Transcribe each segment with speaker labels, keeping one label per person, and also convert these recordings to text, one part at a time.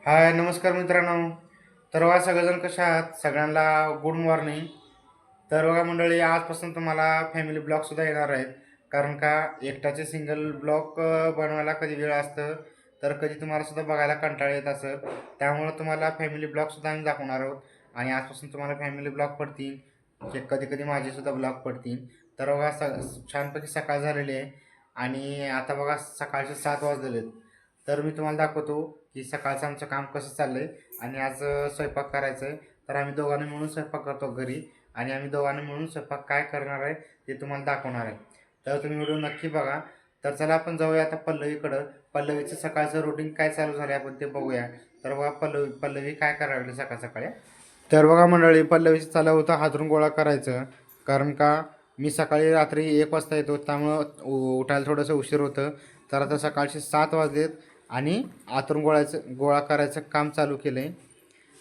Speaker 1: हाय नमस्कार मित्रांनो. तर बघा सगळेजण कशा आहात? सगळ्यांना गुड मॉर्निंग. तर बघा मंडळी, आजपासून तुम्हाला फॅमिली ब्लॉगसुद्धा येणार आहेत. कारण का एकटाचे सिंगल ब्लॉग बनवायला कधी वेळ असतं, तर कधी तुम्हाला सुद्धा बघायला कंटाळा येत असेल. त्यामुळं तुम्हाला फॅमिली ब्लॉगसुद्धा आम्ही दाखवणार आहोत. आणि आजपासून तुम्हाला फॅमिली ब्लॉग पडतील, जे कधी कधी माझेसुद्धा ब्लॉग पडतील. तर बघा छानपैकी सकाळ झालेली आहे आणि आता बघा सकाळचे 7 वाजलेले आहेत. तर मी तुम्हाला दाखवतो की सकाळचं आमचं काम कसं चाललंय. आणि आज स्वयंपाक करायचा आहे. तर आम्ही दोघांनी मिळून स्वयंपाक करतो घरी. आणि आम्ही दोघांनी मिळून स्वयंपाक काय करणार आहे ते तुम्हाला दाखवणार आहे. तर तुम्ही व्हिडिओ नक्की बघा. तर चला आपण जाऊया आता पल्लवीकडं. पल्लवीचं सकाळचं रुटीन काय चालू झालं आपण ते बघूया. तर बघा पल्लवी पल्लवी काय करायला लागली सकाळ सकाळी. तर बघा मंडळी, पल्लवीचं चालू होतं हातरून गोळा करायचं. कारण का मी सकाळी रात्री 1 वाजता येतो, त्यामुळं उठायला थोडंसं उशीर होतं. तर आता सकाळचे 7 वाजलेत आणि हातरून गोळा करायचं काम चालू केलं आहे.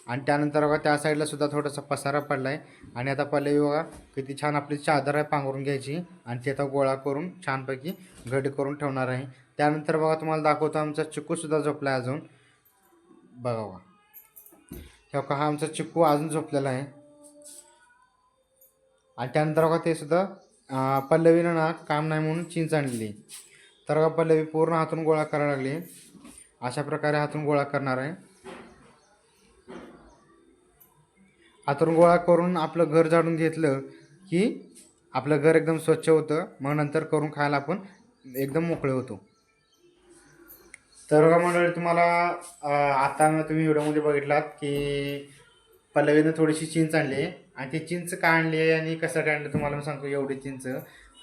Speaker 1: आणि त्यानंतर बघा त्या साईडला सुद्धा थोडासा पसारा पडला आहे. आणि आता पल्लवी बघा किती छान आपली चादर आहे पांघरून घ्यायची आणि ती आता गोळा करून छानपैकी घडी करून ठेवणार आहे. त्यानंतर बघा तुम्हाला दाखवतो आमचा चिक्कूसुद्धा झोपला आहे अजून. बघा बघा, हा आमचा चिक्कू अजून झोपलेला आहे. आणि त्यानंतर बघा ते सुद्धा पल्लवीनं ना काम नाही म्हणून चिंच आणलेली. तर बघा पल्लवी पूर्ण हातून गोळा करायला लागली. अशा प्रकारे हातून गोळा करणार आहे. हातून गोळा करून आपलं घर झाडून घेतलं की आपलं घर एकदम स्वच्छ होतं. मग नंतर करून खायला आपण एकदम मोकळे होतो. तर बघा मंडळी, तुम्हाला आता तुम्ही व्हिडिओमध्ये बघितलात की पल्लवीनं थोडीशी चिंच आणली. आणि ती चिंच का आणली आहे आणि कशासाठी आणली तुम्हाला मी सांगतो. एवढी चिंच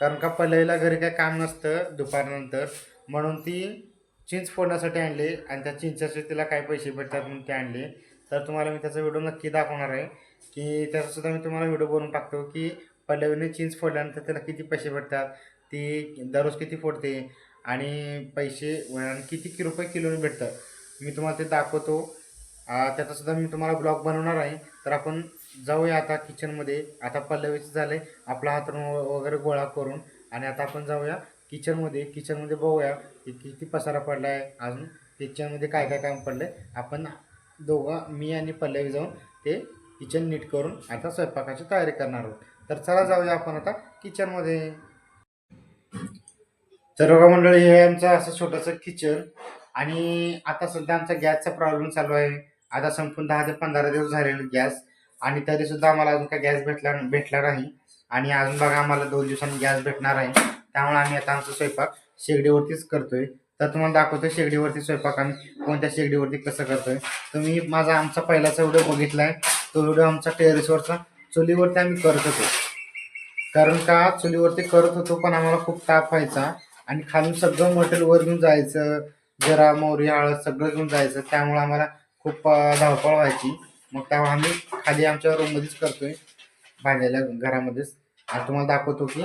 Speaker 1: कारण का पल्लवीला घरी काही काम नसतं दुपारनंतर, म्हणून ती चिंच फोडण्यासाठी आणली. आणि त्या चिंचाचे तिला काय पैसे भेटतात म्हणून ते आणले. तर तुम्हाला मी त्याचा व्हिडिओ नक्की दाखवणार आहे की त्याचासुद्धा मी तुम्हाला व्हिडिओ बनवून टाकतो की पल्लवीने चिंच फोडल्यानंतर त्याला किती पैसे भेटतात, ती दररोज किती फोडते आणि पैसे आणि किती रुपये किलोने भेटतात, मी तुम्हाला ते दाखवतो. त्याचासुद्धा मी तुम्हाला ब्लॉग बनवणार आहे. तर आपण जाऊया आता किचनमध्ये. आता पल्लवीचं झालं आहे आपला हातरून वगैरे गोळा करून. आणि आता आपण जाऊया किचनमध्ये बघूया की किती पसारा पडला आहे, अजून किचनमध्ये काय काय काम पडलं आहे. आपण दोघं, मी आणि पल्लवी जाऊन ते किचन नीट करून आता स्वयंपाकाची तयारी करणार आहोत. तर चला जाऊया आपण आता किचनमध्ये. तर बघा मंडळी, हे आमचं असं छोटंसं किचन. आणि आता सध्या आमचा गॅसचा प्रॉब्लेम चालू आहे. आता संपून 10 ते 15 दिवस झालेले गॅस. आणि तरीसुद्धा आम्हाला अजून काही गॅस भेटला नाही. आणि अजून बघा आम्हाला 2 दिवसांनी गॅस भेटणार आहे. त्यामुळे आम्ही आता आमचा स्वयंपाक शेगडीवरतीच करतोय. तर तुम्हाला दाखवतो शेगडीवरती स्वयंपाक आम्ही कोणत्या शेगडीवरती कसं करतोय. तुम्ही आमचा पहिलाचा व्हिडिओ बघितला आहे. तो व्हिडिओ आमचा टेरेसवरचा चुलीवरती आम्ही करत होतो. कारण का चुलीवरती करत होतो पण आम्हाला खूप ताप व्हायचा. आणि खालून सगळं मटेरियल वर घेऊन जायचं, जिरा मोहरी हळद सगळं घेऊन जायचं. त्यामुळे आम्हाला खूप धावपळ व्हायची. मग तेव्हा आम्ही खाली आमच्या रूममध्येच करतोय, बांधलेल्या घरामध्येच. आणि तुम्हाला दाखवतो की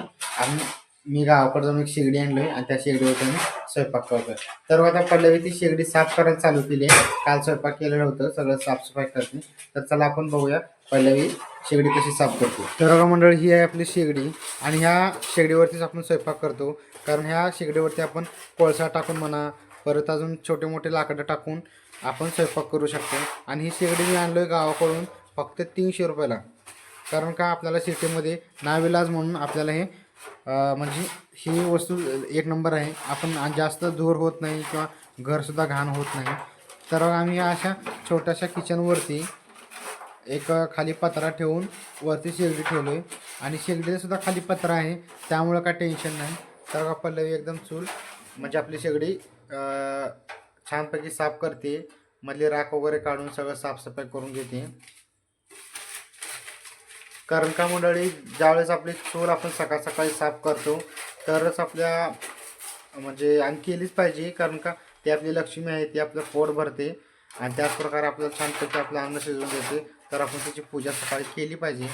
Speaker 1: मी गावाकडे जाऊन एक शेगडी आणलोय आणि त्या शेगडीवर मी स्वयंपाक करतोय. तर आता पल्लवी ती शेगडी साफ करायला चालू केली आहे. काल स्वयंपाक केलेलं होतं, सगळं साफसफाई करते. तर चला आपण बघूया पल्लवी शेगडी कशी साफ करतो. तर बघा मंडळी, ही आहे आपली शेगडी. आणि ह्या शेगडीवरतीच आपण स्वयंपाक करतो. कारण ह्या शेगडीवरती आपण कोळसा टाकून म्हणा, परत अजून छोटे मोठे लाकडं टाकून आपण स्वयंपाक करू शकतो. आणि ही शेगडी मी आणलो आहे गावाकडून फक्त 300 रुपयाला. कारण का आपल्याला सिटीमध्ये नाविलाज म्हणून आपल्याला हे म्हणजे ही वस्तू एक नंबर आहे. आपण जास्त धूर होत नाही किंवा घरसुद्धा घाण होत नाही. तर आम्ही अशा छोट्याशा किचनवरती एक खाली पत्रा ठेवून वरती शेगडी ठेवलो आहे. आणि शेगडीसुद्धा खाली पत्रा आहे, त्यामुळं काय टेन्शन नाही. तर पल्लवी एकदम चूल म्हणजे आपली शेगडी छानपैकी साफ करते. मधली राख वगैरे काढून सगळं साफसफाई करून घेते. कारण का मंडळी, ज्यावेळेस आपली चूल आपण सकाळ सकाळी साफ करतो तरच आपल्या म्हणजे आणि केलीच पाहिजे. कारण का ती आपली लक्ष्मी आहे, ती आपलं पोट भरते. आणि त्याचप्रकारे आपल्याला छानपैकी आपलं अन्न शिजवून देते. तर आपण त्याची पूजा सकाळी केली पाहिजे,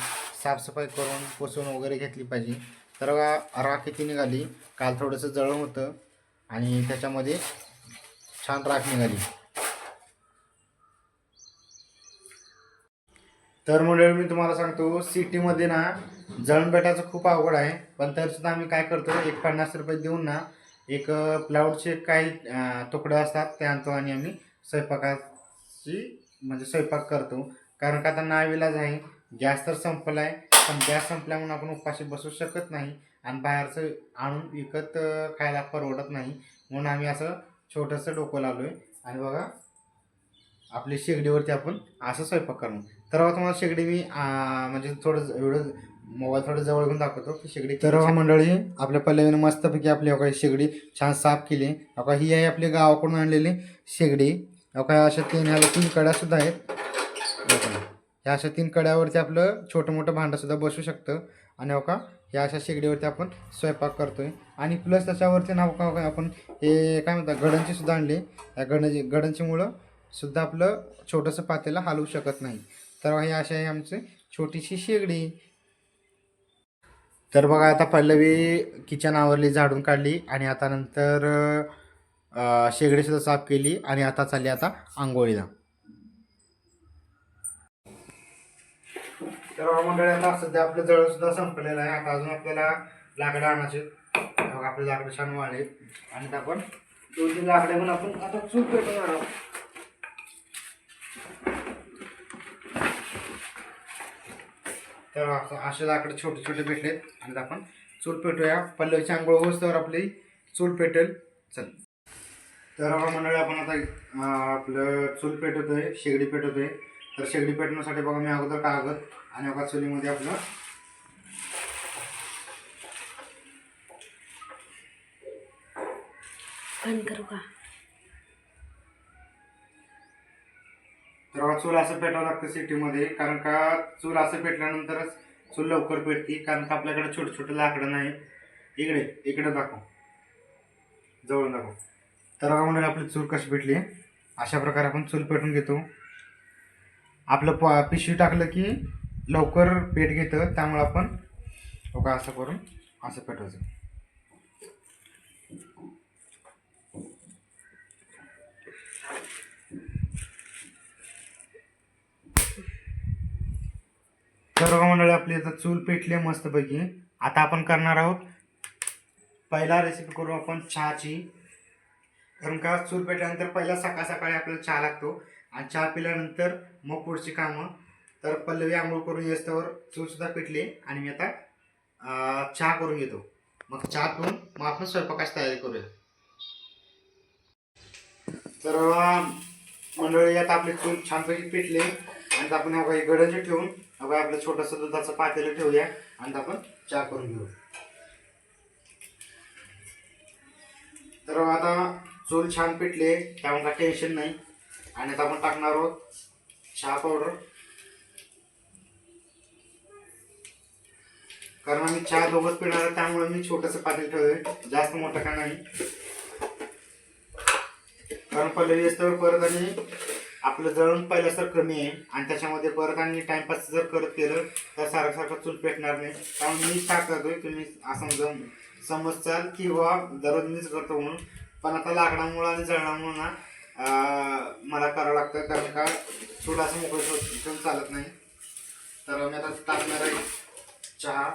Speaker 1: साफसफाई करून पुसून वगैरे घेतली पाहिजे. तर राख किती निघाली, काल थोडंसं जळण होतं आणि त्याच्यामध्ये छान राख निघाली. तर मंडळी, मी तुम्हाला सांगतो सिटीमध्ये ना जळण भेटायचं खूप अवघड आहे. पण तरीसुद्धा आम्ही काय करतो, एक 50 रुपये देऊन ना एक प्लाऊडचे काही तुकडे असतात ते आणतो आणि आम्ही स्वयंपाकात गॅसची म्हणजे स्वयंपाक करतो. कारण का आता नाईलाज आहे, गॅस तर संपला आहे. पण गॅस संपल्यामुळे आपण उपाशी बसू शकत नाही आणि बाहेरचं आणून विकत खायला परवडत नाही. म्हणून आम्ही असं छोटंसं डोकं लावलो आहे. आणि बघा आपली शेगडीवरती आपण असं स्वयंपाक करणार. तर तुम्हाला शेगडी मी म्हणजे थोडं व्हिडिओ मोबाईल थोडं जवळ घेऊन दाखवतो की शेगडी. तर मंडळी आपल्या पल्लवीने मस्तपैकी आपली काही शेगडी छान साफ केली. अका ही आहे आपली गावाकडून आणलेली शेगडी. अका अशा ह्याला 3 कड्यासुद्धा आहेत. ह्या अशा 3 कड्यावरती आपलं छोटं मोठं भांडंसुद्धा बसू शकतं. आणि का ह्या अशा शेगडीवरती आपण स्वयंपाक करतोय. आणि प्लस त्याच्यावरती नाव का आपण हे काय म्हणतात गडंची सुद्धा आणली. या गडंचीमुळं सुद्धा आपलं छोटंसं पातेलं हलवू शकत नाही. तर हे अशी आहे आमची छोटीशी शेगडी. तर बघा आता पल्लवी किचन आवरली, झाडून काढली आणि आता नंतर शेगडीसुद्धा साफ केली आणि आता चालली आता आंघोळीला. तर मंडळी आता सध्या आपलं जळसुद्धा संपलेलं आहे. आता अजून आपल्याला लाकडं आणायचे. बघा आपले लाकडं छान वाढले आणि आपण 2-3 लाकडे पण आपण आता चूल पेटवणार आहोत. तर असे लाकडं छोटे छोटे भेटलेत आणि आपण चूल पेटूया. पल्लवीची आंघोळ होईस्तोवर आपली चूल पेटेल. चल तर मंडळी आपण आता आपलं चूल पेटवतोय, शेगडी पेटवतोय. तर शेगडी पेटवण्यासाठी बघा मी अगोदर कागद आणि बघा चुलीमध्ये आपलं
Speaker 2: करू का.
Speaker 1: तर चूल असं पेटावं लागतं सिटीमध्ये. कारण का चूल असं पेटल्यानंतरच चूल लवकर पेटते. कारण का आपल्याकडे छोटे छोटे लाकडं नाही. इकडे इकडे दाखव, जवळून दाखव. तर म्हणजे आपली चूल कशी पेटली अशा प्रकारे आपण चूल पेटून घेतो. आपलं पिशवी टाकलं की लवकर पेट घेतं, त्यामुळे आपण बघा असं करून असं पेटवायचं. तर मंडळी आपली आता चूल पेटली मस्तपैकी. आता आपण करणार आहोत पहिला रेसिपी करू आपण चहाची. कारण का चूल पेटल्यानंतर पहिला सकाळ सकाळी आपल्याला चहा लागतो आणि चहा पिल्यानंतर मग पुढची कामं. तर पल्लवी आंघोळ करून येस्तवर चूलसुद्धा पेटली आणि मी आता चहा करून घेतो. मग चहा पिऊन मग आपण स्वयंपाकाची तयारी करूया. तर मंडळी आता आपली चूल छानपैकी पेटली आणि आपण ह्या काही गडंजी ठेवून आपलं छोटंसं दुधाचं पातेलं ठेवूया आणि आपण चहा करून घेऊ. तर आता चूल छान पेटले त्यामुळे काय टेन्शन नाही. आणि आता आपण टाकणार आहोत चहा पावडर. कारण आम्ही चहा दोघंच पिणार आहे त्यामुळे मी छोटंसं पातेलं ठेवलंय, जास्त मोठं का नाही. कारण पल्लवी असल्यावर परत आणि आपलं जळून पहिल्यासार कमी आहे आणि त्याच्यामध्ये परत आणि टाइमपास जर करत केलं तर सारखं चूल पेटणार नाही. त्यामुळे मी चहा करतोय, तुम्ही असं समजचाल की बाबा दररोज मीच करतो म्हणून. पण आता लाकडामुळं आणि जळणामुळं ना मला करावं लागतं. कारण का चूल असं मोकळं चालत नाही. तर मी आता टाकणार आहे चहा.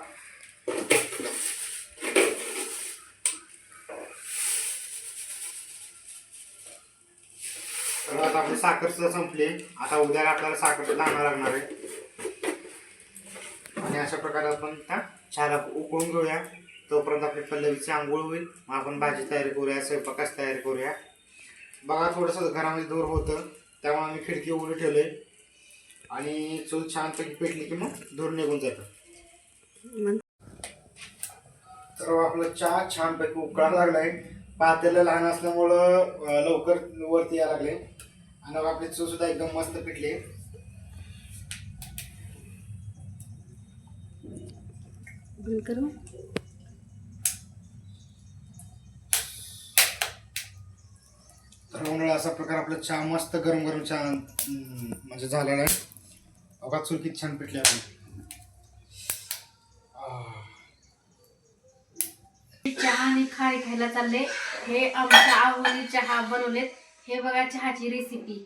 Speaker 1: तर आता आपली साखर सुद्धा संपली. आता उद्या आपल्याला साखर सुद्धा आणावं लागणार आहे. आणि अशा प्रकारे आपण त्या चहाला उकळून घेऊया. तोपर्यंत आपली पल्लवीची आंघोळ होईल. मग आपण भाजी तयारी करूया, स्वयंपाकाची तयारी करूया. बघा थोडंसं घरामध्ये दूर होतं त्यामुळे आम्ही खिडकी उघडी ठेवली आणि चूल छानपैकी पेटली की मग दूर निघून जातं. तर आपलं चहा छानपैकी उकळायला लागलाय. पातेलं लहान असल्यामुळं लवकर वरती यायला लागले आणि आपली चूल सुद्धा एकदम मस्त पेटली.
Speaker 2: करू
Speaker 1: तर उन्हाळा असा प्रकार आपलं चहा मस्त गरम गरम चहा म्हणजे झालेला आहे. बघा चूल किती छान पेटली आपली.
Speaker 2: चहा आणि खारी खायला चालले. हे आमच्या आवडीने चहा बनवलेत. हे बघा चहाची रेसिपी.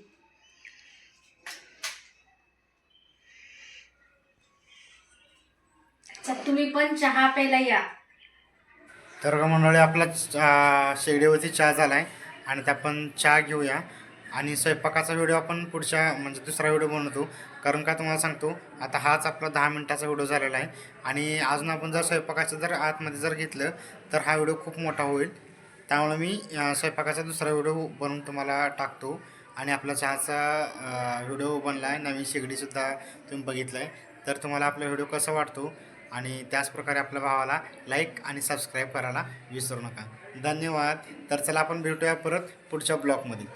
Speaker 2: तुम्ही पण चहा प्यायला या.
Speaker 1: तर मंडळी आपला शेगडीवरती चहा झालाय आणि आपण चहा घेऊया. आणि स्वयंपाकाचा व्हिडिओ आपण पुढच्या म्हणजे दुसरा व्हिडिओ बनवतो. कारण का तुम्हाला सांगतो, आता हाच आपला 10 मिनिटाचा व्हिडिओ झालेला आहे आणि अजून आपण जर स्वयंपाकाचं जर आतमध्ये जर घेतलं तर हा व्हिडिओ खूप मोठा होईल. त्यामुळे मी स्वयंपाकाचा दुसरा व्हिडिओ बनवून तुम्हाला टाकतो. आणि आपला चहाचा व्हिडिओ बनला आहे, नवीन शेगडीसुद्धा तुम्ही बघितलं आहे. तर तुम्हाला आपला व्हिडिओ कसा वाटतो आणि त्याचप्रकारे आपल्या भावाला लाईक आणि सबस्क्राईब करायला विसरू नका. धन्यवाद. तर चला आपण भेटूया परत पुढच्या ब्लॉगमध्ये.